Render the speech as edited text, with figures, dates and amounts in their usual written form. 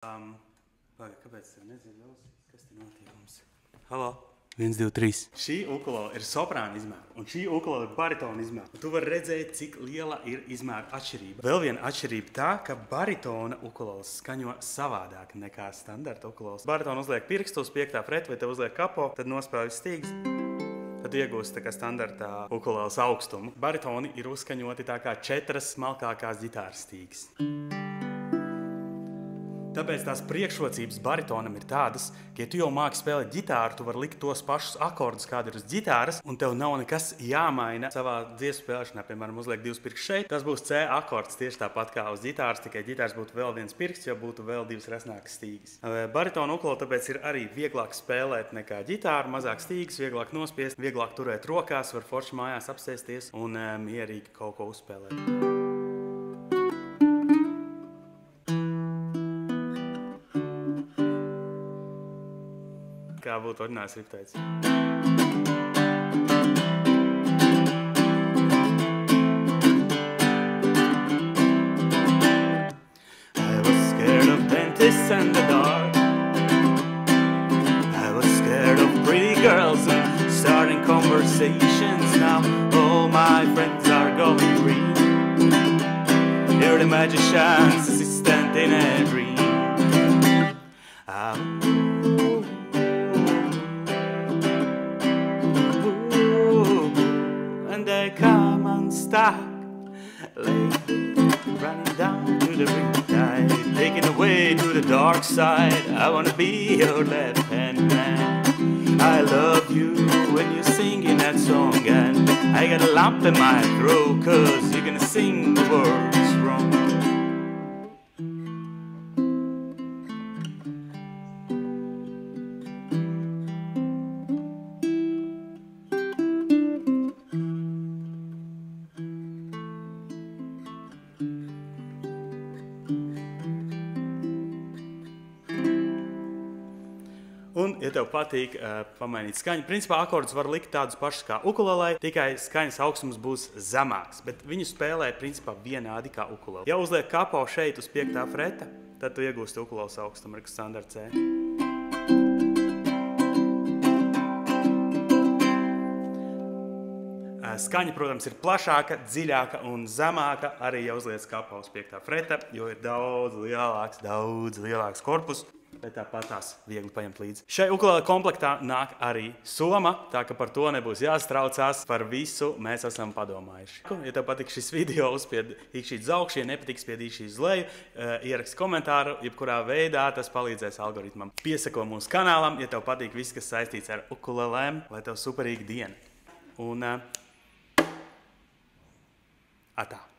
Kāpēc tev nedzird? Kas te notiek mums? Halo? 1, 2, 3. Šī ukulele ir soprāna izmēra, un šī ukulele ir baritona izmēra. Un tu vari redzēt, cik liela ir izmēra atšķirība. Vēl viena atšķirība tā, ka baritona ukuleles skaņo savādāk nekā standarta ukuleles. Baritona uzliek pirkstu uz 5. fretu, vai te uzliek kapo, tad nospēlē stīgas. Tad iegūst tā kā standartā ukuleles augstumu. Baritoni ir uzskaņoti tā kā 4 smalkākās ģitāras stīgas. Tāpēc tās priekšrocības baritonam ir tādas, ka, ja tu jau māki spēlēt ģitāru, tu vari likt tos pašus akordus, kādi ir uz ģitāras, un tev nav nekas jāmaina savā dziesmu spēlēšanā. Piemēram, uzliek 2 pirksti šeit, tas būs C akords tieši tāpat kā uz ģitāras, tikai ģitāras būtu vēl 1 pirksts, jo būtu vēl 2 resnākas stīgas. Baritona ukulele tāpēc ir arī vieglāk spēlēt nekā ģitāra, mazāk stīgas, vieglāk nospiest, vieglāk turēt rokās, var forši mājās apsēsties un mierīgi kaut ko uzspēlēt. Kā būtu ordināls ripteids. I was scared of dentists and the dark. I was scared of pretty girls and starting conversations. Now all my friends are going green. You're the magician's assistant in a dream. They come unstuck, lately running down to the riptide, taken away to the dark side. I wanna be your left-hand man. I love you when you're singing that song, and I got a lump in my throat 'cause you're gonna sing the words wrong. Un, ja tev patīk pamainīt skaņu, principā akordus var likt tādus pašus kā ukulelei, tikai skaņas augstums būs zemāks, bet viņu spēlē principā vienādi kā ukulele. Ja uzliek kapo šeit uz 5. freta, tad tu iegūsti ukuleles augstumu, kas standarta C. Skaņa, protams, ir plašāka, dziļāka un zemāka, arī ja uzliec kapo uz 5. freta, jo ir daudz lielāks korpus. Bet tāpat tās viegli paņemt līdzi. Šai ukulele komplektā nāk arī soma, tā ka par to nebūs jāstraucās. Par visu mēs esam padomājuši. Ja tev patīk šis video, uzspied īkšķīt uz augšu, ja nepatīk, spied īkšķīt uz leju, ieraksti komentāru, jebkurā veidā tas palīdzēs algoritmam. Piesako mūsu kanālam, ja tev patīk viss, kas saistīts ar ukulelēm, lai tev superīga diena. Un atā.